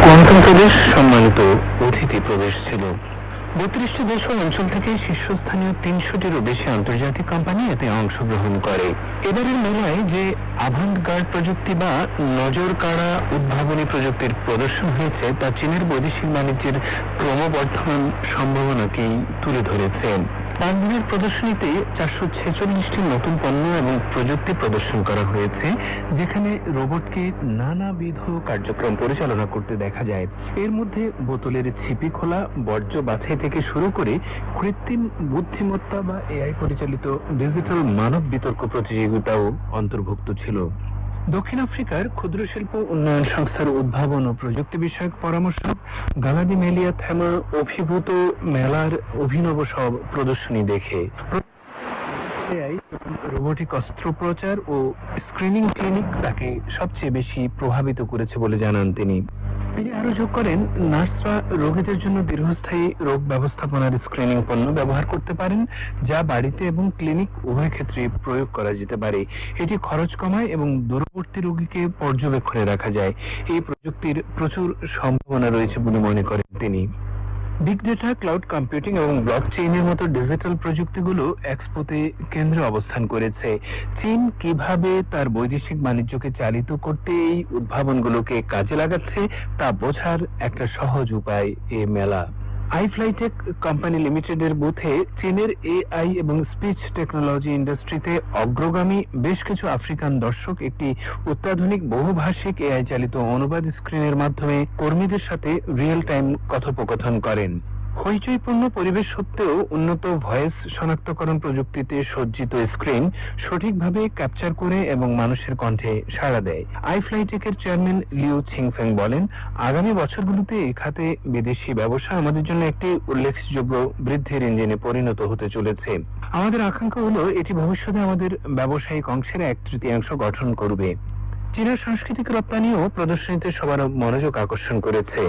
Quantum প্রদেশ সম্মানিত অতিথি প্রদেশ ছিল। 32টি দেশ ও অঞ্চল থেকে শীর্ষস্থানীয় 300টিরও বেশি আন্তর্জাতিক কোম্পানি এতে অংশগ্রহণ করে। এবারের মেলায় যে আভান্ট-গার্ড প্রযুক্তি বা নজর কাড়া উদ্ভাবনী প্রযুক্তির প্রদর্শন হয়েছে তা চীনের বৈদেশিক বাণিজ্যের ক্রমবর্ধমান সম্ভাবনাকেই তুলে ধরেছে। 5 দিনের প্রদর্শনীতে 446টি নতুন পণ্য এবং প্রযুক্তি প্রদর্শন করা হয়েছে, যেখানে রোবটকে নানাবিধ কার্যক্রম পরিচালনা করতে দেখা যায়। এর মধ্যে বোতলের ছিপি খোলা, বর্জ্য বাছাই থেকে শুরু করে কৃত্রিম বুদ্ধিমত্তা বা এআই পরিচালিত ডিজিটাল মানব বিতর্ক প্রতিযোগিতাও অন্তর্ভুক্ত ছিল। দক্ষিণ আফ্রিকার ক্ষুদ্র শিল্প উন্নয়ন সংস্থার উদ্ভাবন ও প্রযুক্তি বিষয়ক পরামর্শক গালাদি মেলিয়া থ্যামার অভিভূত মেলার অভিনব সব প্রদর্শনী দেখে রোবোটিক অস্ত্রোপচার ও স্ক্রিনিং ক্লিনিক তাকে সবচেয়ে বেশি প্রভাবিত করেছে বলে জানান তিনি। তিনি আরো যোগ করেন, নার্সরা রোগীদের জন্য দীর্ঘস্থায়ী রোগ ব্যবস্থাপনার স্ক্রিনিং পণ্য ব্যবহার করতে পারেন, যা বাড়িতে এবং ক্লিনিক উভয় ক্ষেত্রে প্রয়োগ করা যেতে পারে। এটি খরচ কমায় এবং দূরবর্তী রোগীকে পর্যবেক্ষণে রাখা যায়। এই প্রযুক্তির প্রচুর সম্ভাবনা রয়েছে বলে মনে করেন তিনি। বিগ ডেটা, ক্লাউড কম্পিউটিং এবং ব্লকচেইনের মতো ডিজিটাল প্রযুক্তিগুলো এক্সপোতে কেন্দ্রে অবস্থান করেছে। চীন কিভাবে তার বৈদেশিক বাণিজ্যকে চালিত করতে এই উদ্ভাবনগুলোকে কাজে লাগাচ্ছে তা বোঝার একটা সহজ উপায় এ মেলা। আইফ্লাইটেক কোম্পানি লিমিটেডের বুথে চীনের এআই এবং স্পিচ টেকনোলজি ইন্ডাস্ট্রিতে অগ্রগামী বেশ কিছু আফ্রিকান দর্শক একটি অত্যাধুনিক বহুভাষিক এআই চালিত অনুবাদ স্ক্রিনের মাধ্যমে কর্মীদের সাথে রিয়েল টাইম কথোপকথন করেন। হইচইপূর্ণ পরিবেশ সত্ত্বেও উন্নত ভয়েস শনাক্তকরণ প্রযুক্তিতে সজ্জিত স্ক্রিন সঠিকভাবে ক্যাপচার করে এবং মানুষের কণ্ঠে সাড়া দেয়। আইফ্লাইটেকের চেয়ারম্যান লিউ ছিংফেং বলেন, আগামী বছরগুলোতে এ খাতে বিদেশি ব্যবসা আমাদের জন্য একটি উল্লেখযোগ্য বৃদ্ধির ইঞ্জিনে পরিণত হতে চলেছে। আমাদের আকাঙ্ক্ষা হলো এটি ভবিষ্যতে আমাদের ব্যবসায়িক অংশের 1/3 গঠন করবে। চীনের সাংস্কৃতিক রপ্তানিও প্রদর্শনীতে সবার মনোযোগ আকর্ষণ করেছে।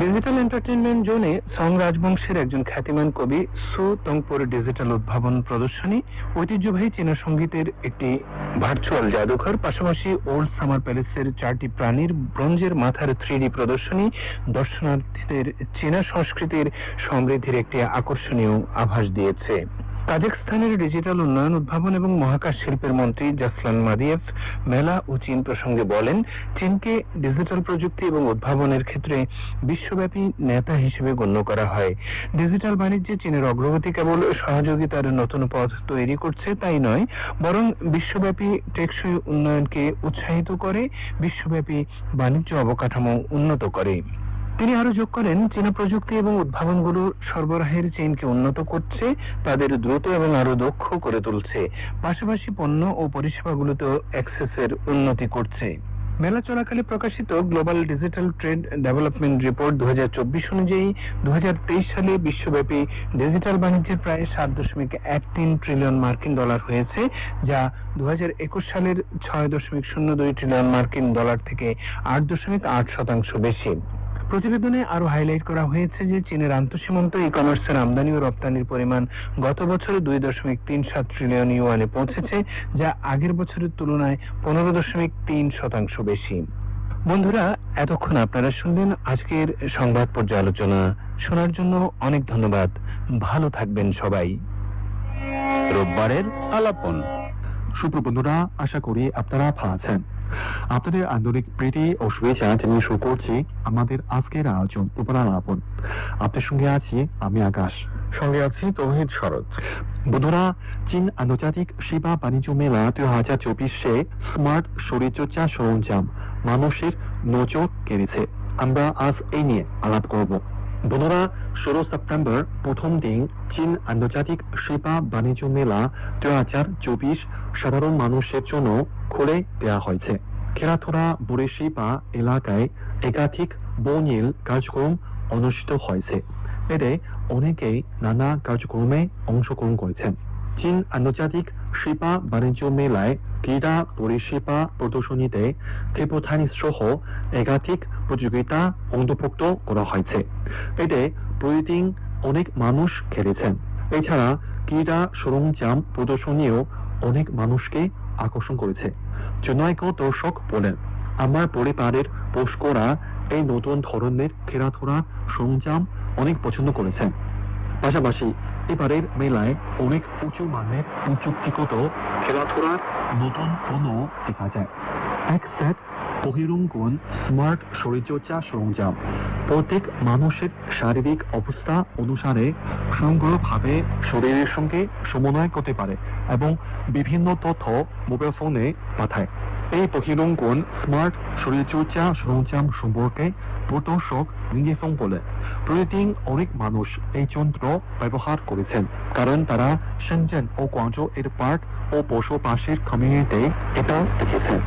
ডিজিটাল এন্টারটেইনমেন্ট জোনে সং রাজবংশের একজন খ্যাতিমান কবি সু তংপোর ডিজিটাল উদ্ভাবন প্রদর্শনী, ঐতিহ্যবাহী চীনা সঙ্গীতের একটি ভার্চুয়াল জাদুঘর, পাশাপাশি ওল্ড সামার প্যালেসের 4টি প্রাণীর ব্রোঞ্জের মাথার 3D প্রদর্শনী দর্শনার্থীদের চীনা সংস্কৃতির সমৃদ্ধির একটি আকর্ষণীয় আভাস দিয়েছে। কাজাখস্তানের ডিজিটাল উন্নয়ন, উদ্ভাবন এবং মহাকাশ শিল্পের মন্ত্রী জাসলান মাদিয়েভ মেলা ও চীন প্রসঙ্গে বলেন, চীনকে ডিজিটাল প্রযুক্তি এবং উদ্ভাবনের ক্ষেত্রে বিশ্বব্যাপী নেতা হিসেবে গণ্য করা হয়। ডিজিটাল বাণিজ্যে চীনের অগ্রগতি কেবল সহযোগিতার নতুন পথ তৈরি করছে তাই নয়, বরং বিশ্বব্যাপী টেকসই উন্নয়নকে উৎসাহিত করে, বিশ্বব্যাপী বাণিজ্য অবকাঠামো উন্নত করে। তিনি আরো যোগ করেন, চীনা প্রযুক্তি এবং উদ্ভাবনগুলো সরবরাহের চেইনকে উন্নত করছে, তাদের দ্রুত এবং আরো দক্ষ করে তুলছে, পাশাপাশি পণ্য ও পরিষেবাগুলোতেও অ্যাক্সেসের উন্নতি করছে। মেলা চলাকালে প্রকাশিত global digital trade development report 2024 অনুযায়ী 2023 সালে বিশ্বব্যাপী ডিজিটাল বাণিজ্যের প্রায় 7.13 ট্রিলিয়ন মার্কিন ডলার হয়েছে, যা 2021 সালের 6.02 ট্রিলিয়ন মার্কিন ডলার থেকে 8.8% বেশি। প্রতিবেদনে আরো হাইলাইট করা হয়েছে যে চীনের আন্তঃসীমান্ত ই কমার্সের আমদানি ও রপ্তানির পরিমাণ গত বছরে 2.37 ট্রিলিয়ন ইউয়ানে পৌঁছেছে, যা আগের বছরের তুলনায় 15.3% বেশি। বন্ধুরা, এতক্ষণ আপনারা শুনলেন আজকের সংবাদ পর্যালোচনা। শোনার জন্য অনেক ধন্যবাদ। ভালো থাকবেন সবাই। রোববারের আলাপন। সুপ্রিয় বন্ধুরা, আশা করি আপনারা ভালো আছেন। আপনাদের আন্তরিক প্রীতি ও শুভেচ্ছা জানিয়ে শুরু করছি আমাদের আজকের আয়োজন রোববার আলাপন। আপনার সঙ্গে আছি আমি আকাশ, সঙ্গে আছি তৌহিদ শরৎ। বন্ধুরা, চীন আন্তর্জাতিক সেবা বাণিজ্য মেলা 2024-এ স্মার্ট শরীরচর্চা সরঞ্জাম মানুষের নজর কেড়েছে। আমরা আজ এই নিয়ে আলাপ করব। বন্ধুরা, 16 সেপ্টেম্বর প্রথম দিন চীন আন্তর্জাতিক সেবা বাণিজ্য মেলা 2024 সাধারণ মানুষের জন্য খুলে দেওয়া হয়েছে। খেলাধুলা, পরিষেবা এলাকায় একাধিক বর্ণিল কার্যক্রম অনুষ্ঠিত হয়েছে। এতে অনেকেই নানা কার্যক্রমে অংশগ্রহণ করেছেন। চীন আন্তর্জাতিক সেবা বাণিজ্য মেলায় ক্রীড়া পরিষেবা প্রদর্শনীতে টেবল টেনিস সহ একাধিক প্রতিযোগিতা অন্তর্ভুক্ত করা হয়েছে। এতে প্রতিদিন অনেক মানুষ খেলেছেন। এছাড়া ক্রীড়া সরঞ্জাম প্রদর্শনীও অনেক মানুষকে আকর্ষণ করেছে। জনৈক দর্শক বলেন, আমার পরিবারের পোষ করা এই নতুন ধরনের খেলাধুলা সরঞ্জাম অনেক পছন্দ করেছেন। পাশাপাশি এবারের মেলায় অনেক উঁচু মানের প্রযুক্তিগত খেলাধুলার নতুন পণ্য দেখা যায়। এক সেট বহিরঙ্গন স্মার্ট শরীরচর্চা সরঞ্জাম প্রত্যেক মানুষের শারীরিক অবস্থা অনুসারে সুন্দরভাবে শরীরের সঙ্গে সমন্বয় করতে পারে এবং বিভিন্ন তথ্য মোবাইল ফোনে পাঠায়। এই বহিরঙ্গন স্মার্ট শরীরচর্চা সরঞ্জাম সম্পর্কে প্রদর্শক নিজেফং বলে, প্রতিদিন অনেক মানুষ এই যন্ত্র ব্যবহার করেছেন, কারণ তারা শেনজেন ও গুয়াংজৌ এর পার্ক ও বসবাসের কমিউনিটিতে এটা দেখেছেন।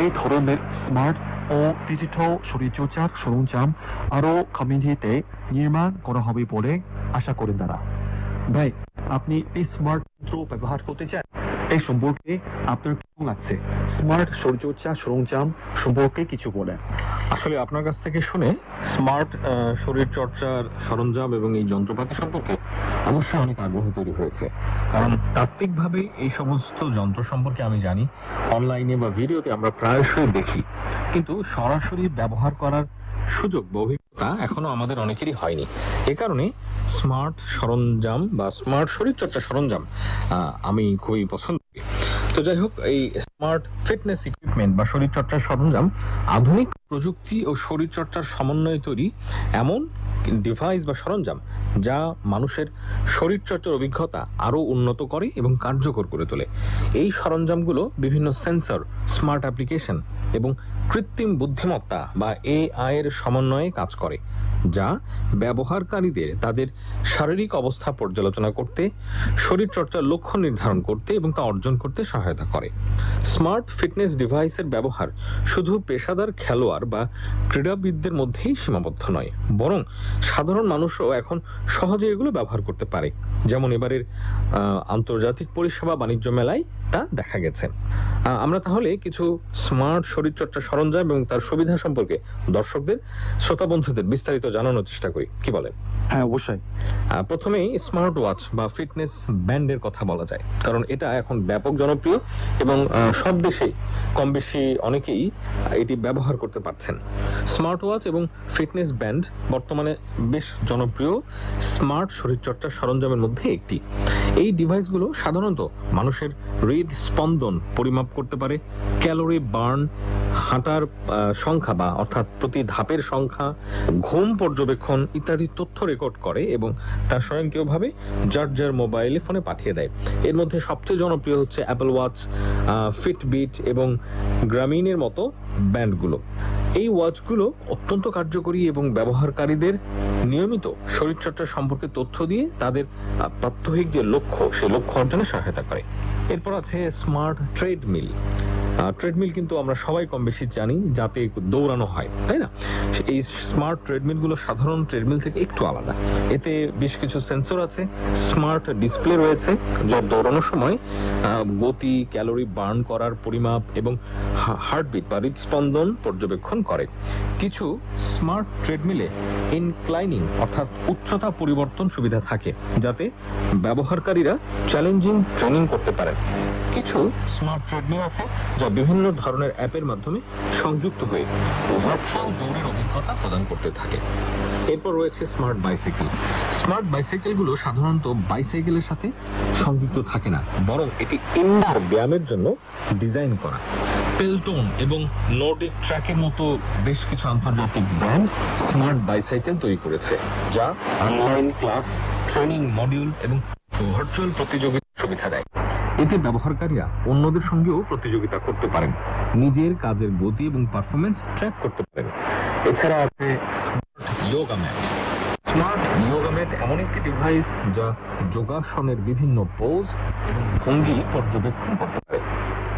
এই ধরনের স্মার্ট ও ডিজিটাল শরীরচর্চার সরঞ্জাম আরো কমিউনিটিতে নির্মাণ করা হবে বলে আশা করেন তারা। ভাই, আপনি এই স্মার্ট যন্ত্র ব্যবহার করতে চান? এই সম্পর্কে আপনার কেমন লাগছে? স্মার্ট শরীরচর্চা সরঞ্জাম সম্পর্কে কিছু বলেন। আসলে আপনার কাছ থেকে শুনে স্মার্ট শরীর চর্চার সরঞ্জাম এবং এই যন্ত্রপাতি সম্পর্কে অবশ্যই অনেক আগ্রহ তৈরি হয়েছে, কারণ তাত্ত্বিকভাবে এই সমস্ত যন্ত্র সম্পর্কে আমি জানি, অনলাইনে বা ভিডিওতে আমরা প্রায়শই দেখি, কিন্তু সরাসরি ব্যবহার করার সুযোগ বা অভিজ্ঞতা এখনো আমাদের অনেকেরই হয়নি। এ কারণে স্মার্ট সরঞ্জাম বা স্মার্ট শরীরচর্চা সরঞ্জাম আমি খুবই পছন্দ করি। তো যাই হোক, এই স্মার্ট ফিটনেস ইকুইপমেন্ট বা শরীরচর্চার সরঞ্জাম আধুনিক প্রযুক্তি ও শরীরচর্চার সমন্বয়ে তৈরি এমন ডিভাইস বা সরঞ্জাম যা মানুষের শরীরচর্চার অভিজ্ঞতা আরো উন্নত করে এবং কার্যকর করে তোলে। এই সরঞ্জামগুলো বিভিন্ন সেন্সর, স্মার্ট অ্যাপ্লিকেশন এবং কৃত্রিম বুদ্ধিমত্তা বা এআই এর সমন্বয়ে কাজ করে, যা ব্যবহারকারীদের তাদের শারীরিক অবস্থা পর্যালোচনা করতে, শরীরচর্চার লক্ষ্য নির্ধারণ করতে এবং তা অর্জন করতে সহায়তা করে। স্মার্ট ফিটনেস ডিভাইসের ব্যবহার শুধু পেশাদার খেলোয়াড় বা ক্রীড়াবিদদের মধ্যেই সীমাবদ্ধ নয়, বরং সাধারণ মানুষও এখন সহজে এগুলো ব্যবহার করতে পারে, যেমন এবারের আন্তর্জাতিক পরিষেবা বাণিজ্য মেলায় তা দেখা গেছে। আমরা তাহলে কিছু স্মার্ট শরীরচর্চা সরঞ্জাম এবং তার সুবিধা সম্পর্কে দর্শকদের, শ্রোতা বন্ধুদের বিস্তারিত জানানোর চেষ্টা করি, কি বলেন? হ্যাঁ, অবশ্যই। প্রথমেই স্মার্ট ওয়াচ বা ফিটনেস ব্যান্ডের কথা বলা যায়, কারণ এটা এখন ব্যাপক জনপ্রিয় এবং সব দেশেই কম বেশি অনেকেই এটি ব্যবহার করতে পারছেন। স্মার্ট ওয়াচ এবং ফিটনেস ব্যান্ড বর্তমানে বেশ জনপ্রিয় স্মার্ট শরীরচর্চার সরঞ্জামের মধ্যে একটি। এই ডিভাইসগুলো সাধারণত মানুষের হৃদস্পন্দন পরিমাপ করতে পারে, ক্যালোরি বার্ন, হাঁটার সংখ্যা বা অর্থাৎ প্রতি ধাপের সংখ্যা, ঘুম পর্যবেক্ষণ ইত্যাদি তথ্য রেকর্ড করে এবং তা স্বয়ংক্রিয়ভাবে যার যার মোবাইল ফোনে পাঠিয়ে দেয়। এর মধ্যে সবচেয়ে জনপ্রিয় হচ্ছে অ্যাপল ওয়াচ, ফিটবিট এবং গ্রামীণের মতো ব্যান্ডগুলো। এই ওয়াচগুলো অত্যন্ত কার্যকরী এবং ব্যবহারকারীদের নিয়মিত শরীরচর্চা সম্পর্কে তথ্য দিয়ে তাদের প্রাত্যহিক যে লক্ষ্য, সেই লক্ষ্য অর্জনে সহায়তা করে। এরপর আছে স্মার্ট ট্রেডমিল। ট্রেডমিল কিন্তু আমরা সবাই কম বেশি জানি, যাতে দৌড়ানো হয়, তাই না? এই স্মার্ট ট্রেডমিল গুলো সাধারণ ট্রেডমিল থেকে একটু আলাদা। এতে বেশ কিছু সেন্সর আছে, স্মার্ট ডিসপ্লে রয়েছে যা দৌড়ানোর সময় গতি, ক্যালোরি বার্ন করার পরিমাপ এবং হার্টবিট বা হৃদস্পন্দন পর্যবেক্ষণ করে। কিছু স্মার্ট ট্রেডমিলে ইনক্লাইনিং অর্থাৎ উচ্চতা পরিবর্তন সুবিধা থাকে, যাতে ব্যবহারকারীরা চ্যালেঞ্জিং ট্রেনিং করতে পারেন। কিছু স্মার্ট ট্রেডমিল আছে যা বিভিন্ন ধরনের অ্যাপের মাধ্যমে সংযুক্ত হয়ে ভার্চুয়াল দৌড়ের অভিজ্ঞতা প্রদান করতে থাকে। এরপর রয়েছে স্মার্ট বাইসাইকেল। স্মার্ট বাইসাইকেলগুলো সাধারণত বাইসাইকেলের সাথে সংযুক্ত থাকে না, বরং এটি ইনডোর ব্যায়ামের জন্য ডিজাইন করা। পেলটন এবং নর্ডিক ট্র্যাকের মতো বেশ কিছু আন্তর্জাতিক ব্র্যান্ড স্মার্ট বাইসাইকেল তৈরি করেছে, যা অনলাইন ক্লাস, ট্রেনিং মডিউল এবং ভার্চুয়াল প্রতিযোগিতার সুবিধা দেয়। এতে ব্যবহারকারীরা অন্যদের সঙ্গেও প্রতিযোগিতা করতে পারেন, নিজের কাজের গতি এবং পারফরমেন্স ট্র্যাক করতে পারেন। এছাড়া আছে yoga mat. Smart yoga mat এমন একটি ডিভাইস যা যোগাসনের বিভিন্ন পোজ এবং ভঙ্গি পর্যবেক্ষণ করতে পারে।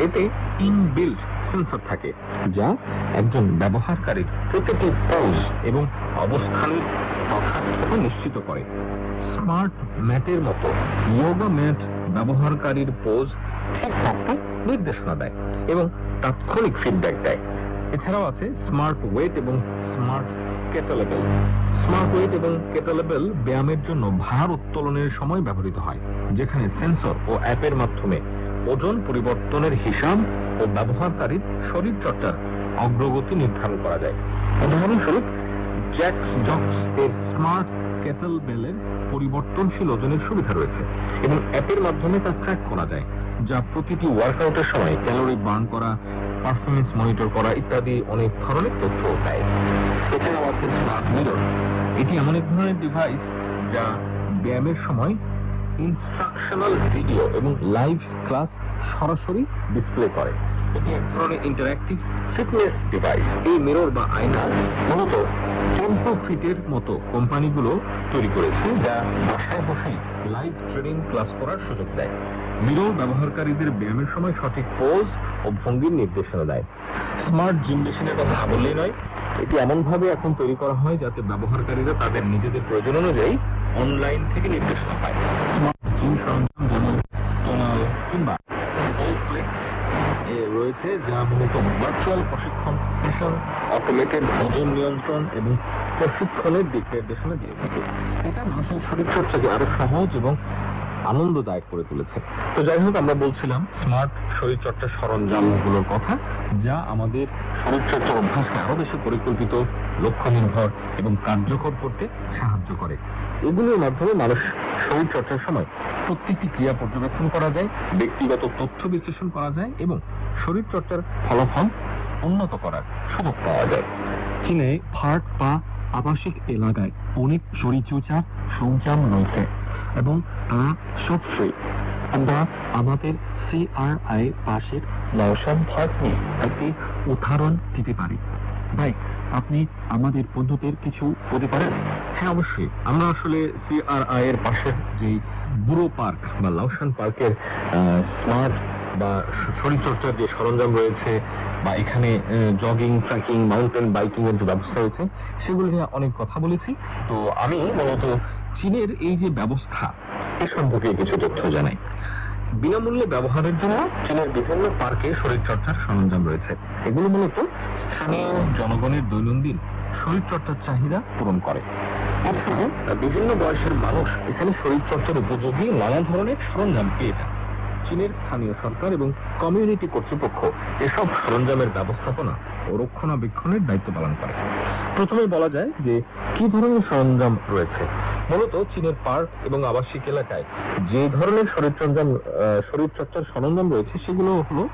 এতে ইনবিল্ট সেন্সর থাকে যা একজন ব্যবহারকারীর প্রতিটি পোজ এবং অবস্থানের যথার্থতা নিশ্চিত করে। স্মার্ট ম্যাটের মতো যোগা ম্যাট ব্যবহারকারীর পোজ ঠিক রাখতে নির্দেশনা দেয় এবং তাৎক্ষণিক ফিডব্যাক দেয়। এছাড়াও আছে স্মার্ট ওয়েট এবং স্মার্ট কেটেলেবেল। স্মার্ট ওয়েট এবং কেটেলেবেল ব্যায়ামের জন্য ভার উত্তোলনের সময় ব্যবহৃত হয়, যেখানে সেন্সর ও অ্যাপের মাধ্যমে ওজন পরিবর্তনের হিসাব ও ব্যবহারকারীর শরীরচর্চার অগ্রগতি নির্ধারণ করা যায়। উদাহরণস্বরূপ জ্যাক্স জক্স এর স্মার্ট কেটল বেলের পরিবর্তনশীল ওজনের সুবিধা রয়েছে এবং অ্যাপের মাধ্যমে তা ট্র্যাক করা যায়, যা প্রতিটি ওয়ার্কআউটের সময় ক্যালোরি বার্ন করা, পারফরমেন্স মনিটর করা ইত্যাদি অনেক ধরনের তথ্য দেয়। এছাড়াও আছে স্মার্ট মিরর। এটি এমন এক ধরনের ডিভাইস যা ব্যায়ামের সময় ইনস্ট্রাকশনাল ভিডিও এবং লাইভ ক্লাস সরাসরি ডিসপ্লে করে। এটি এক ধরনের ইন্টারঅ্যাক্টিভ ফিটনেস ডিভাইস। এই মিরর বা আয়না মূলত টেম্পো ফিটের মতো কোম্পানিগুলো তৈরি করেছে, যা বাসায় বসেই লাইভ ট্রেনিং ক্লাস করার সুযোগ দেয়। মিরর ব্যবহারকারীদের ব্যায়ামের সময় সঠিক পোজ ও ভঙ্গির নির্দেশনা দেয়। স্মার্ট জিম মেশিনের কথা না বললেই নয়, এটি এমনভাবে এখন তৈরি করা হয় যাতে ব্যবহারকারীরা তাদের নিজেদের প্রয়োজন অনুযায়ী অনলাইন থেকে নির্দেশনা পায়। স্মার্ট জিম সরঞ্জাম যেমন টোনাল কিংবা রয়েছে, যা মূলত ভার্চুয়াল প্রশিক্ষণ সেশন, অটোমেটেড ওজন নিয়ন্ত্রণ এবং প্রশিক্ষণের দিক নির্দেশনা দিয়ে থাকে। এটা মানুষের শরীরচর্চাকে আরো সহজ এবং আনন্দদায়ক করে তুলেছে। তো যাই হোক, আমরা বলছিলাম স্মার্ট শরীরচর্চা সরঞ্জামগুলোর কথা, যা আমাদের শরীরচর্চার অভ্যাসকে আরো বেশি পরিকল্পিত, লক্ষ্য নির্ভর এবং কার্যকর করতে সাহায্য করে। এগুলোর মাধ্যমে মানুষ শরীরচর্চার সময় প্রত্যেকটি ক্রিয়া পর্যবেক্ষণ করা যায়, ব্যক্তিগত তথ্য বিশ্লেষণ করা যায় এবং শরীরচর্চার ফলাফল উন্নত করার সুযোগ পাওয়া যায়। চীনে পার্ক বা আবাসিক এলাকায় অনেক শরীরচর্চার সরঞ্জাম রয়েছে এবং তা সব ফ্রি। আমরা আমাদের CRI পাশের লাওশান পার্ক নিয়ে একটি উদাহরণ দিতে পারি। ভাই, আপনি আমাদের বন্ধুদের কিছু বলতে পারেন? হ্যাঁ, অবশ্যই। আমরা আসলে CRI এর পাশের যে বুড়ো পার্ক বা লাওশান পার্কের স্মার্ট বা শরীরচর্চার যে সরঞ্জাম রয়েছে বা এখানে জগিং, ট্রেকিং, মাউন্টেন বাইকিং এর যে ব্যবস্থা রয়েছে সেগুলো নিয়ে অনেক কথা বলেছি। তো আমি মূলত চীনের এই যে ব্যবস্থা এ সম্পর্কে কিছু তথ্য জানাই। বিনামূল্যে ব্যবহারের জন্য চীনের বিভিন্ন পার্কে শরীরচর্চার সরঞ্জাম রয়েছে। এগুলো মূলত স্থানীয় জনগণের দৈনন্দিন শরীরচর্চার চাহিদা পূরণ করে। বিভিন্ন বয়সের মানুষ এখানে শরীরচর্চার উপযোগী নানা ধরনের সরঞ্জাম পেয়ে থাকে। চীনের স্থানীয় সরকার এবং কমিউনিটি কর্তৃপক্ষ এসব সরঞ্জামের ব্যবস্থাপনা ও রক্ষণাবেক্ষণের দায়িত্ব পালন করে। প্রথমে বলা যায় যে কি ধরনের সরঞ্জাম রয়েছে। মূলত চীনের পার্ক এবং আবাসিক এলাকায় যে ধরনের শরীরচর্চার সরঞ্জাম রয়েছে সেগুলো হলো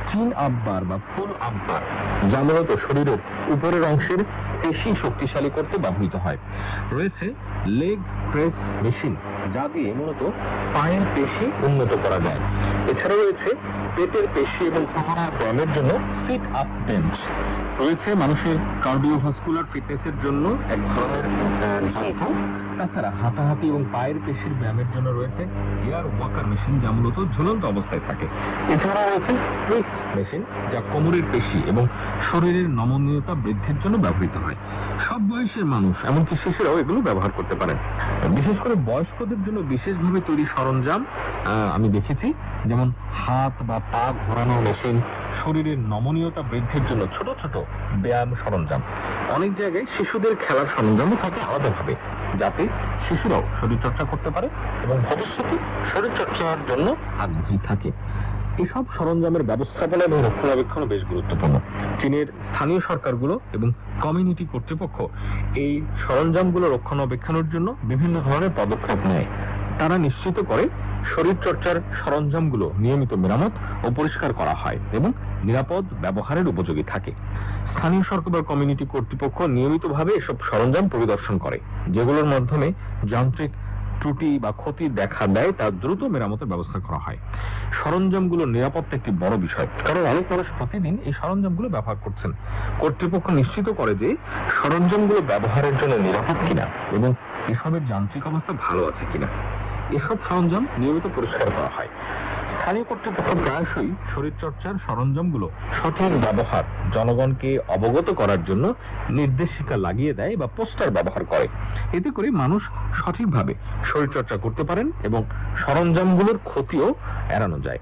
চিন আপ বার বা ফুল আপ বার, যা মূলত শরীরের উপরের অংশের পেশি শক্তিশালী করতে ব্যবহৃত হয়। রয়েছে লেগ প্রেস মেশিন, যা দিয়ে মূলত পায়ের পেশি উন্নত করা যায়। এছাড়া রয়েছে পেটের পেশি এবং কোমরের ব্যায়ামের জন্য সিট আপ বেঞ্চ। রয়েছে মানুষের কার্ডিওভাস্কুলার ফিটনেসের জন্য এক ধরনের যন্ত্র। তাছাড়া হাঁটাহাঁটি এবং পায়ের পেশির ব্যায়ামের জন্য রয়েছে এয়ার ওয়াকার মেশিন, যা মূলত ঝুলন্ত অবস্থায় থাকে। এছাড়া রয়েছে টুইস্ট মেশিন, যা কোমরের পেশি এবং শরীরের নমনীয়তা বৃদ্ধির জন্য ব্যবহৃত হয়। সব বয়সের মানুষ, এমনকি শিশুরাও এগুলো ব্যবহার করতে পারেন। বিশেষ করে বয়স্কদের জন্য বিশেষভাবে তৈরি সরঞ্জাম আমি দেখেছি, যেমন হাত বা পা ঘোরানো মেশিন, শরীরের নমনীয়তা বৃদ্ধির জন্য ছোট ছোট ব্যায়াম সরঞ্জাম। অনেক জায়গায় শিশুদের খেলার সরঞ্জামও থাকে আলাদাভাবে, যাতে শিশুরাও শরীরচর্চা করতে পারে এবং ভবিষ্যতে শরীরচর্চার জন্য আগ্রহী থাকে। এসব সরঞ্জামের ব্যবস্থাপনা এবং রক্ষণাবেক্ষণ বেশ গুরুত্বপূর্ণ। চীনের স্থানীয় সরকারগুলো এবং কমিউনিটি কর্তৃপক্ষ এই সরঞ্জামগুলো রক্ষণাবেক্ষণের জন্য বিভিন্ন ধরনের পদক্ষেপ নেয়। তারা নিশ্চিত করে শরীরচর্চার সরঞ্জামগুলো নিয়মিত মেরামত ও পরিষ্কার করা হয় এবং নিরাপদ ব্যবহারের উপযোগী থাকে। স্থানীয় সরকার বা কমিউনিটি কর্তৃপক্ষ নিয়মিতভাবে এসব সরঞ্জাম পরিদর্শন করে, যেগুলোর মাধ্যমে যান্ত্রিক ত্রুটি বা ক্ষতি দেখা দেয় তা দ্রুত মেরামতের ব্যবস্থা করা হয়। সরঞ্জামগুলোর নিরাপত্তা একটি বড় বিষয়, কারণ অনেক মানুষ প্রতিদিন এই সরঞ্জামগুলো ব্যবহার করছেন। কর্তৃপক্ষ নিশ্চিত করে যে সরঞ্জামগুলো ব্যবহারের জন্য নিরাপদ কিনা এবং এসবের যান্ত্রিক অবস্থা ভালো আছে কিনা। এসব সরঞ্জাম নিয়মিত পরিষ্কার করা হয়। স্থানীয় কর্তৃপক্ষ প্রায়শই শরীরচর্চার সরঞ্জামগুলো সঠিক ব্যবহার জনগণকে অবগত করার জন্য নির্দেশিকা লাগিয়ে দেয় বা পোস্টার ব্যবহার করে। এতে করে মানুষ সঠিকভাবে শরীরচর্চা করতে পারেন এবং সরঞ্জামগুলোর ক্ষতিও এড়ানো যায়।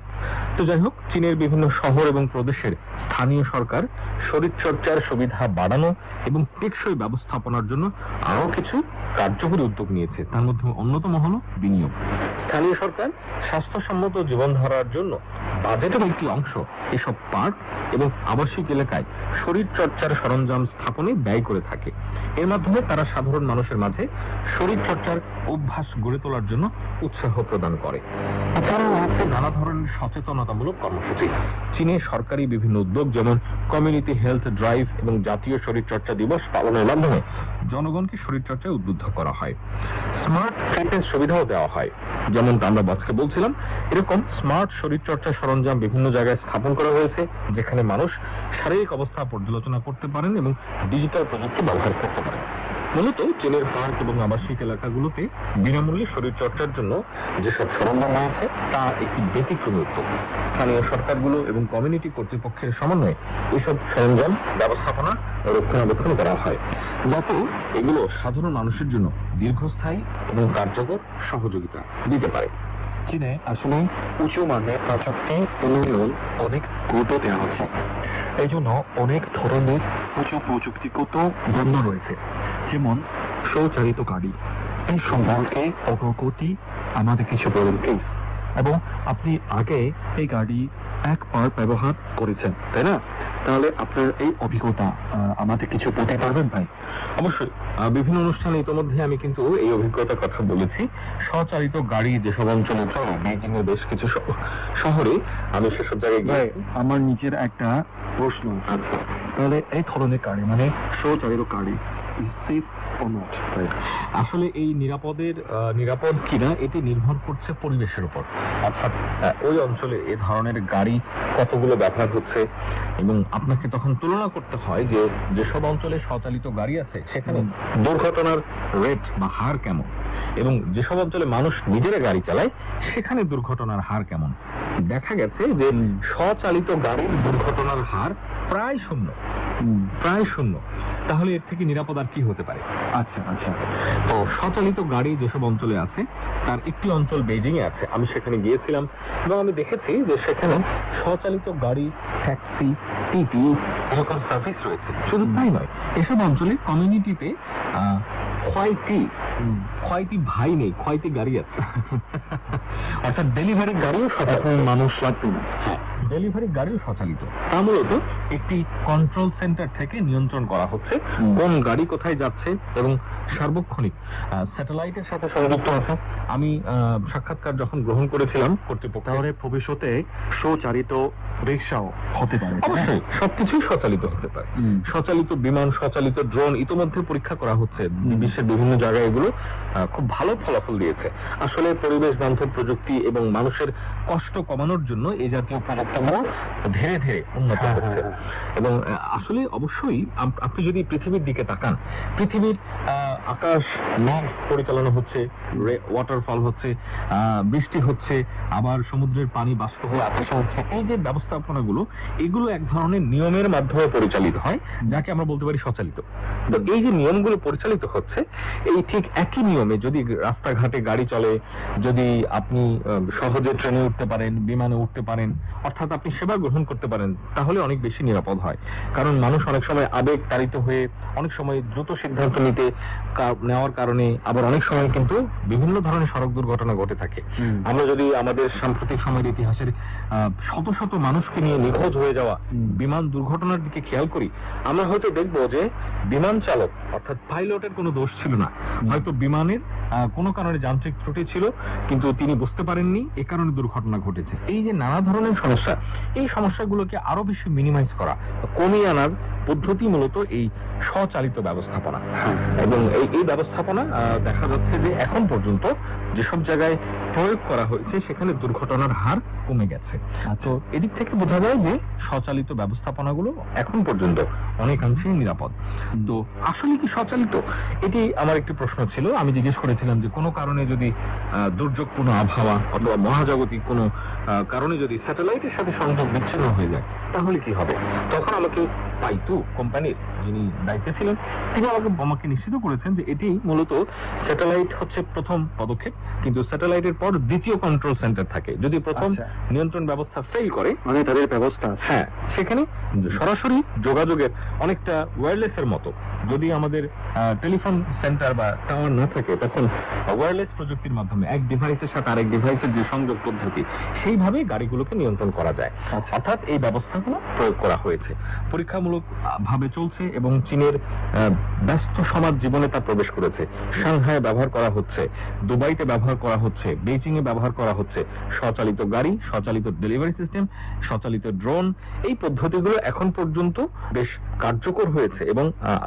তো যাই হোক, চীনের বিভিন্ন শহর এবং প্রদেশের স্থানীয় সরকার শরীরচর্চার সুবিধা বাড়ানো এবং টেকসই ব্যবস্থাপনার জন্য আরো কিছু কার্যকরী উদ্যোগ নিয়েছে। তার মধ্যে অন্যতম হলো বিনিয়োগ। স্থানীয় সরকার স্বাস্থ্যসম্মত জীবনধারার জন্য বাজেটের একটি অংশ এসব পার্ক এবং আবাসিক এলাকায় শরীর চর্চার সরঞ্জাম স্থাপনে ব্যয় করে থাকে। এর মাধ্যমে তারা সাধারণ মানুষের মাঝে শরীর চর্চার অভ্যাস গড়ে তোলার জন্য উৎসাহ প্রদান করে। এছাড়াও রয়েছে নানা ধরনের সচেতনতামূলক কর্মসূচি। চীনে সরকারি বিভিন্ন উদ্যোগ যেমন কমিউনিটি হেলথ ড্রাইভ এবং জাতীয় শরীর চর্চা দিবস পালনের মাধ্যমে জনগণকে শরীর চর্চায় উদ্বুদ্ধ করা হয়। স্মার্ট ফিটনেস সুবিধাও দেওয়া হয়, যেমনটা আমরা আজকে বলছিলাম। এরকম স্মার্ট শরীর চর্চা সরঞ্জাম বিভিন্ন জায়গায় স্থাপন করা হয়েছে, যেখানে মানুষ শারীরিক অবস্থা পর্যালোচনা করতে পারেন এবং ডিজিটাল প্রযুক্তি ব্যবহার করতে পারেন। মূলত চীনের পার্ক এবং আবাসিক এলাকাগুলোতে বিনামূল্যে শরীর চর্চার জন্য যেসব সরঞ্জাম রয়েছে তা একটি ব্যতিক্রমী উদ্যোগ। স্থানীয় সরকারগুলো এবং কমিউনিটি কর্তৃপক্ষের সমন্বয়ে এসব সরঞ্জাম ব্যবস্থাপনা ও রক্ষণাবেক্ষণ করা হয়, যাতে এগুলো সাধারণ মানুষের জন্য দীর্ঘস্থায়ী এবং কার্যকর সহযোগিতা দিতে পারে। চীনে আসলে উঁচু মানের প্রযুক্তি উন্নয়ন অনেক গুরুত্ব দেওয়া হচ্ছে। এই জন্য অনেক ধরনের উঁচু প্রযুক্তিগত পণ্য রয়েছে, যেমন স্বচালিত গাড়ি। এই সম্পর্কে অগ্রগতি আমাদের কিছু বলুন প্লিজ। এবং আপনি আগে এই গাড়ি একবার ব্যবহার করেছেন, তাই না? তাহলে আপনার এই অভিজ্ঞতা আমাদের কিছু বলতে পারবেন ভাই? অবশ্যই, বিভিন্ন অনুষ্ঠানে ইতিমধ্যে আমি কিন্তু এই অভিজ্ঞতার কথা বলেছি। স্বচালিত গাড়ি যেসব অঞ্চলে চলে, বেইজিং এর বেশ কিছু শহরে আমি সেসব জায়গায় গিয়ে আমার নিজের একটা প্রশ্ন আছে। তাহলে এই ধরনের গাড়ি মানে স্বচালিত গাড়ি সেফ ও নট? আসলে এই নিরাপদ কিনা এটি নির্ভর করছে পরিবেশের উপর। অর্থাৎ ওই অঞ্চলে এ ধরনের গাড়ি কতগুলো ব্যবহার হচ্ছে, এবং আপনাকে তখন তুলনা করতে হয় যে যেসব অঞ্চলে স্বচালিত গাড়ি আছে সেখানে দুর্ঘটনার রেট বা হার কেমন, এবং যেসব অঞ্চলে মানুষ নিজেরা গাড়ি চালায় সেখানে দুর্ঘটনার হার কেমন। দেখা গেছে যে স্বচালিত গাড়ির দুর্ঘটনার হার প্রায় শূন্য। তাহলে এর থেকে নিরাপদ আর কি হতে পারে? আচ্ছা আচ্ছা। তো স্বচালিত গাড়ি যেসব অঞ্চলে আছে তার একটি অঞ্চল বেইজিং এ আছে। আমি সেখানে গিয়েছিলাম এবং আমি দেখেছি যে সেখানে স্বচালিত গাড়ি, ট্যাক্সি, টিটি এরকম সার্ভিস রয়েছে। শুধু তাই নয়, এসব অঞ্চলে কমিউনিটিতে খোয়াইতি ভাই নেই, খোয়াইতি গাড়ি আছে। অর্থাৎ ডেলিভারি গাড়িও মানুষ লাগবে না। হ্যাঁ, ডেলিভারি গাড়িও স্বচালিত। তা মূলত একটি কন্ট্রোল সেন্টার থেকে নিয়ন্ত্রণ করা হচ্ছে কোন গাড়ি কোথায় যাচ্ছে, এবং সার্বক্ষণিক স্যাটেলাইটের সাথে সংযুক্ত আছে। আমি সাক্ষাৎকার যখন গ্রহণ করেছিলাম কর্তৃপক্ষ, তাহলে ভবিষ্যতে স্বচালিত রিক্সাও হতে পারে। অবশ্যই সবকিছুই স্বচালিত হতে পারে। স্বচালিত বিমান, স্বচালিত ড্রোন ইতিমধ্যে পরীক্ষা করা হচ্ছে বিশ্বের বিভিন্ন জায়গায়। এগুলো খুব ভালো ফলাফল দিয়েছে। আসলে পরিবেশ বান্ধব প্রযুক্তি এবং মানুষের কষ্ট কমানোর জন্য এই জাতীয় প্রযুক্তিগুলো ধীরে ধীরে উন্নত হচ্ছে। এবং আসলে অবশ্যই আপনি যদি পৃথিবীর দিকে তাকান, পৃথিবীর আকাশ মেঘ পরিচালনা হচ্ছে, ওয়াটারফল হচ্ছে, বৃষ্টি হচ্ছে, আবার সমুদ্রের পানি বাষ্প হয়ে আকাশে হচ্ছে। এই যে ব্যবস্থাপনাগুলো, এগুলো এক ধরনের নিয়মের মাধ্যমে পরিচালিত হয়, যাকে আমরা বলতে পারি স্বচালিত। তো এই যে নিয়মগুলো পরিচালিত হচ্ছে, এই ঠিক একই নিয়মে যদি রাস্তাঘাটে গাড়ি চলে, যদি আপনি সহজে ট্রেনে উঠতে পারেন, বিমানে উঠতে পারেন, অর্থাৎ আপনি সেবা গ্রহণ করতে পারেন, তাহলে অনেক বেশি নিরাপদ হয়। কারণ মানুষ অনেক সময় আবেগ তাড়িত হয়ে অনেক সময় দ্রুত সিদ্ধান্ত নেওয়ার কারণে আবার অনেক সময় কিন্তু বিভিন্ন ধরনের সড়ক দুর্ঘটনা ঘটে থাকে। আমরা যদি আমাদের সাম্প্রতিক সময়ের ইতিহাসের শত শত মানুষকে নিয়ে নিখোঁজ হয়ে যাওয়া বিমান দুর্ঘটনার দিকে খেয়াল করি, আমরা হয়তো দেখবো যে বিমান চালক অর্থাৎ পাইলটের কোনো দোষ ছিল না, হয়তো বিমানের কোনো কারণে যান্ত্রিক ত্রুটি ছিল, কিন্তু তিনি বুঝতে পারেননি, এ কারণে দুর্ঘটনা ঘটেছে। এই যে নানা ধরনের সমস্যা, এই সমস্যাগুলোকে আরো বেশি মিনিমাইজ করা, কমিয়ে আনার পদ্ধতি মূলত এই স্বচালিত ব্যবস্থাপনা। এবং এই ব্যবস্থাপনা দেখা যাচ্ছে যে এখন পর্যন্ত যেসব জায়গায় প্রয়োগ করা হয়েছে সেখানে দুর্ঘটনার হার কমে গেছে। তো এদিক থেকে বোঝা যায় যে স্বচালিত ব্যবস্থাপনাগুলো এখন পর্যন্ত অনেকাংশেই নিরাপদ। তো আসলে কি স্বচালিত? এটি আমার একটি প্রশ্ন ছিল। আমি জিজ্ঞেস করেছিলাম যে কোনো কারণে যদি দুর্যোগপূর্ণ আবহাওয়া অথবা মহাজাগতিক কোনো কারণে যদি স্যাটেলাইটের সাথে সংযোগ বিচ্ছিন্ন হয়ে যায় তাহলে কি হবে? তখন আমাকে পাইতু কোম্পানির যিনি দায়িত্বে ছিলেন তিনি আমাকে নিশ্চিত করেছেন যে এটি মূলত স্যাটেলাইট হচ্ছে প্রথম পদক্ষেপ, কিন্তু স্যাটেলাইটের পর দ্বিতীয় কন্ট্রোল সেন্টার থাকে। যদি প্রথম নিয়ন্ত্রণ ব্যবস্থা ফেল করে, মানে তাদের ব্যবস্থা, হ্যাঁ, সেখানে সরাসরি যোগাযোগের অনেকটা ওয়্যারলেস এর মতো যদি আমাদের টেলিফোন সেন্টার বা টাওয়ার না থাকে তখন ওয়্যারলেস প্রযুক্তির মাধ্যমে এক ডিভাইসের সাথে আরেক ডিভাইসের যে সংযোগ পদ্ধতি সেইভাবেই গাড়িগুলোকে নিয়ন্ত্রণ করা যায়। অর্থাৎ এই ব্যবস্থাগুলো প্রয়োগ করা হয়েছে, পরীক্ষামূলক ভাবে চলছে এবং চীনের ব্যস্ত সমাজ জীবনে তা প্রবেশ করেছে। সাংহাইয়ে ব্যবহার করা হচ্ছে, দুবাইতে ব্যবহার করা হচ্ছে, বেইজিং এ ব্যবহার করা হচ্ছে। স্বচালিত গাড়ি, স্বচালিত ডেলিভারি সিস্টেম, স্বচালিত ড্রোন, এই পদ্ধতিগুলো এখন পর্যন্ত বেশ কার্যকর হয়েছে এবং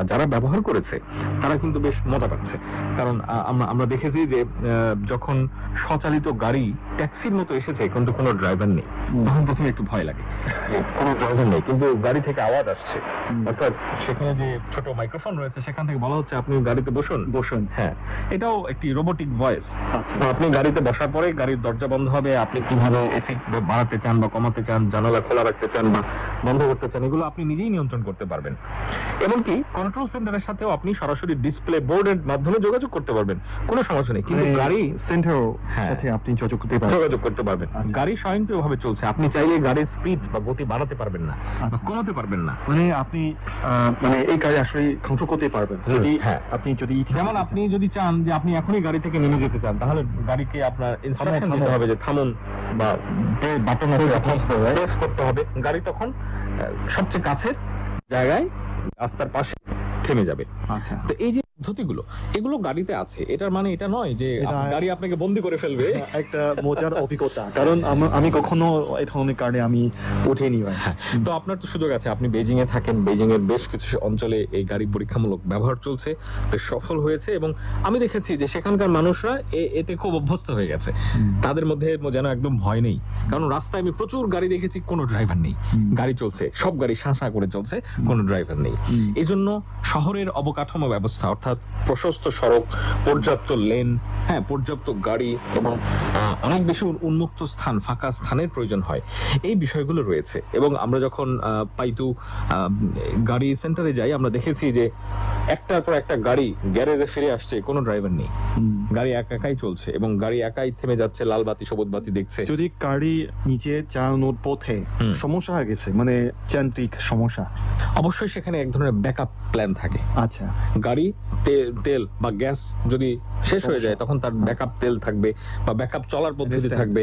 যারা ব্যবহার করেছে তারা কিন্তু বেশ মজা পাচ্ছে। কারণ আমরা দেখেছি যে যখন স্বচালিত গাড়ি ট্যাক্সির মতো এসেছে কিন্তু কোনো ড্রাইভার নেই, তখন প্রথমে একটু ভয় লাগে, কোনো ড্রাইভার নেই কিন্তু গাড়ি থেকে আওয়াজ আসছে, অর্থাৎ সেখানে যে ছোট মাইক্রোফোন রয়েছে সেখান থেকে বলা হচ্ছে আপনি গাড়িতে বসুন। হ্যাঁ, এটাও একটি রোবোটিক ভয়েস। আপনি গাড়িতে বসার পরে গাড়ির দরজা বন্ধ হবে, আপনি কিভাবে এসি বাড়াতে চান বা কমাতে চান, জানালা খোলা রাখতে চান বা বন্ধ করতে চান, এগুলো আপনি নিজেই নিয়ন্ত্রণ করতে পারবেন। এমনকি কন্ট্রোল সেন্টারের সাথেও আপনি সরাসরি ডিসপ্লে বোর্ডের মাধ্যমে যোগাযোগ করতে পারবেন, কোনো সমস্যা নেই। কিন্তু গাড়ি সেন্টারও সাথে আপনি যোগাযোগ করতে পারবেন। গাড়ি স্বয়ংক্রিয়ভাবে চলছে, আপনি চাইলে গাড়ির স্পিড বা গতি বাড়াতে পারবেন না, কমাতে পারবেন না। মানে আপনি এই গাড়ি আসলে কন্ট্রোল করতে পারবেন। আপনি যদি যেমন আপনি যদি চান যে আপনি এখনই গাড়ি থেকে নেমে যেতে চান, তাহলে গাড়িকে আপনার ইনস্ট্রাকশন দিতে হবে যে থামুন বা বাটন প্রেস করতে হবে, গাড়ি তখন সবচেয়ে কাছের জায়গায় রাস্তার পাশে থেমে যাবে। তো এই যে পদ্ধতিগুলো এগুলো গাড়িতে আছে, এটার মানে এটা নয় যে গাড়ি আপনাকে বন্দি করে ফেলবে। একটা মজার অভিজ্ঞতা, কারণ আমি কখনো এই ধরনের কারণে আমি উঠিনি। তো আপনার তো সুযোগ আছে, আপনি বেজিং এ থাকেন, বেজিং এর বেশ কিছু অঞ্চলে এই গাড়ি পরীক্ষামূলক ব্যবহার চলছে, বেশ সফল হয়েছে এবং আমি দেখেছি যে সেখানকার মানুষরা এতে খুব অভ্যস্ত হয়ে গেছে, তাদের মধ্যে যেন একদম ভয় নেই। কারণ রাস্তায় আমি প্রচুর গাড়ি দেখেছি, কোনো ড্রাইভার নেই, গাড়ি চলছে, সব গাড়ি শাঁসা করে চলছে, কোনো ড্রাইভার নেই। এই জন্য শহরের অবকাঠামো ব্যবস্থা, অর্থাৎ প্রশস্ত সড়ক, পর্যাপ্ত লেন, পর্যাপ্ত গাড়ি এবং অনেক বেশি উন্মুক্ত স্থান, ফাঁকা স্থানের প্রয়োজন হয়, এই বিষয়গুলো রয়েছে। এবং আমরা যখন পাইতু গাড়ি সেন্টারে যাই, আমরা দেখেছি যে একটার পর একটা গাড়ি গ্যারেজে ফিরে আসছে, কোনো ড্রাইভার নেই, গাড়ি একাই চলছে এবং গাড়ি একাই থেমে যাচ্ছে, লাল বাতি সবুজ বাতি দেখছে। যদি গাড়ি নিচে চালানোর পথে সমস্যা হয়ে গেছে, মানে যান্ত্রিক সমস্যা, অবশ্যই সেখানে এক ধরনের ব্যাকআপ প্ল্যান থাকে। আচ্ছা, গাড়ি তেল বা গ্যাস যদি শেষ হয়ে যায় তখন তার ব্যাকআপ তেল থাকবে বা ব্যাকআপ চলার পদ্ধতি থাকবে,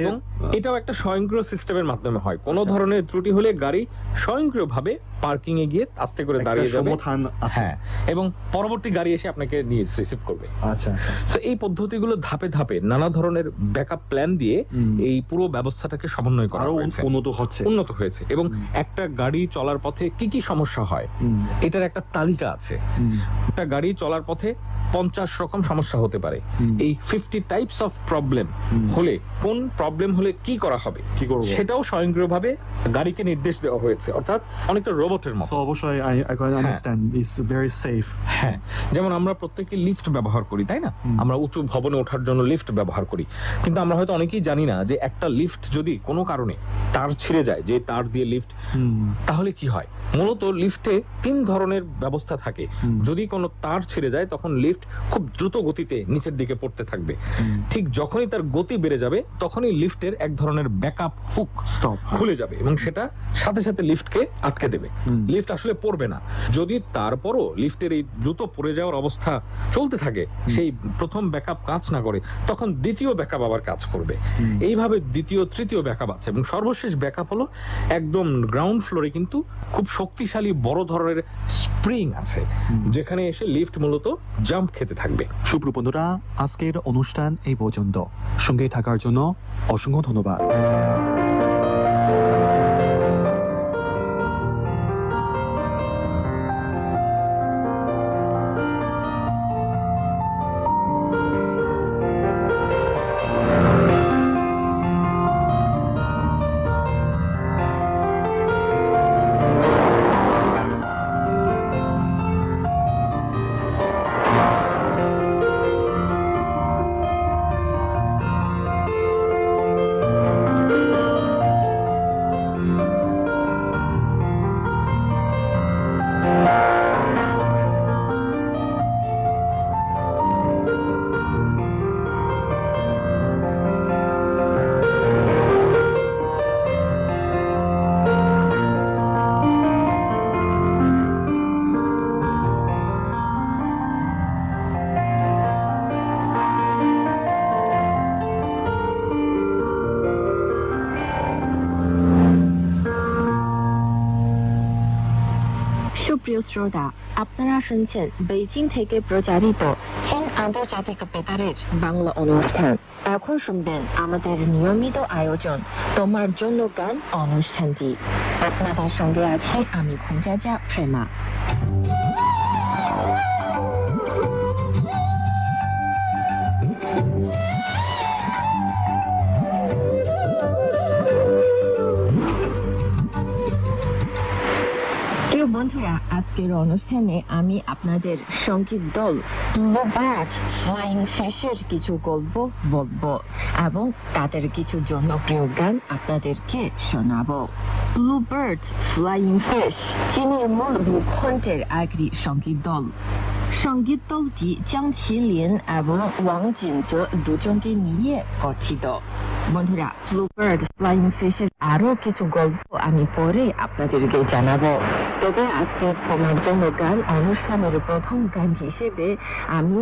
এবং এটাও একটা স্বয়ংক্রিয় সিস্টেমের মাধ্যমে হয়। কোনো ধরনের ত্রুটি হলে গাড়ি স্বয়ংক্রিয়ভাবে পার্কিং এ গিয়ে আস্তে করে দাঁড়িয়ে যাবে, এবং পরবর্তী গাড়ি এসে আপনাকে নিয়ে রিসিভ করবে। আচ্ছা, তো এই পদ্ধতিগুলো ধাপে ধাপে নানা ধরনের ব্যাকআপ প্ল্যান দিয়ে এই পুরো ব্যবস্থাটাকে সমন্বয় করা হয়েছে, উন্নত হয়েছে। এবং একটা গাড়ি চলার পথে কি কি সমস্যা হয় এটার একটা তালিকা আছে। একটা গাড়ি চলার পথে 50 রকম সমস্যা হতে পারে। এই 50 টাইপস অফ প্রবলেম হলে, কোন প্রবলেম হলে কি করা হবে, কি করব, সেটাও স্বয়ংক্রিয়ভাবে গাড়িকে নির্দেশ দেওয়া হয়েছে, অর্থাৎ অনেকটা রোবটের মতো। অবশ্যই I can understand it's very safe. হ্যাঁ, যেমন আমরা প্রত্যেকে লিফট ব্যবহার করি, তাই না? আমরা উঁচু ভবনে ওঠার জন্য লিফট ব্যবহার করি, কিন্তু আমরা হয়তো অনেকেই জানি না যে একটা লিফট যদি কোনো কারণে তার ছিঁড়ে যায়, যে তার দিয়ে লিফট, তাহলে কি হয়। মূলত লিফটে 3 ধরনের ব্যবস্থা থাকে। যদি কোনো তার ছিঁড়ে যায় তখন লিফট খুব দ্রুত গতিতে নিচের দিকে পড়তে থাকবে, ঠিক যখনই তার গতি বেড়ে যাবে তখনই লিফটের এক ধরনের ব্যাকআপ হুক স্টপ খুলে যাবে এবং সেটা সাথে সাথে লিফটকে আটকে দেবে, লিফট আসলে পড়বে না। যদি তারপরও লিফটের এই দ্রুত পড়ে যাওয়ার অবস্থা চলতে থাকে, সেই প্রথম ব্যাকআপ কাজ না করে, তখন দ্বিতীয় ব্যাকআপ আবার কাজ করবে। এইভাবে দ্বিতীয় তৃতীয় ব্যাকআপ আছে এবং সর্বশেষ ব্যাকআপ হলো একদম গ্রাউন্ড ফ্লোরে কিন্তু খুব শক্তিশালী বড় ধরনের স্প্রিং আছে, যেখানে এসে লিফট মূলত জাম্প খেতে থাকবে। সুপ্রিয় বন্ধুরা, আজকের অনুষ্ঠান এই পর্যন্ত। সঙ্গে থাকার জন্য অসংখ্য ধন্যবাদ। প্রিয় শ্রোতা, আপনারা শুনছেন বেইজিং থেকে প্রচারিত চীন আন্তর্জাতিক বেতারের বাংলা অনুষ্ঠান। এখন শুনবেন আমাদের নিয়মিত আয়োজন তোমার জন্য গান অনুষ্ঠানটি। আপনাদের সঙ্গে আছি আমি খুঁজাজা প্রেমা। প্রিয় বন্ধুরা, আজকের অনুষ্ঠানে আমি আপনাদের সঙ্গীত দল ব্লুবার্ড ফ্লাইং ফিশের কিছু গল্প বলবো এবং তাদের কিছু জনপ্রিয় গান আপনাদেরকে শোনাবো। ব্লুবার্ড ফ্লাইং ফিশ চীনের মূল ভূখণ্ডের একটি সঙ্গীত দল। সঙ্গীত দলটি জিয়াং qiলিন এবং ওয়াং জিনজে দুজনকে নিয়ে গঠিত। বন্ধুরা, ব্লুবার্ড ফ্লাইং ফিশের আরো কিছু গল্প আমি পরে আপনাদেরকে জানাবো। তবে আজকে তোমার জন্য গান অনুষ্ঠানের প্রথম গান হিসেবে আমি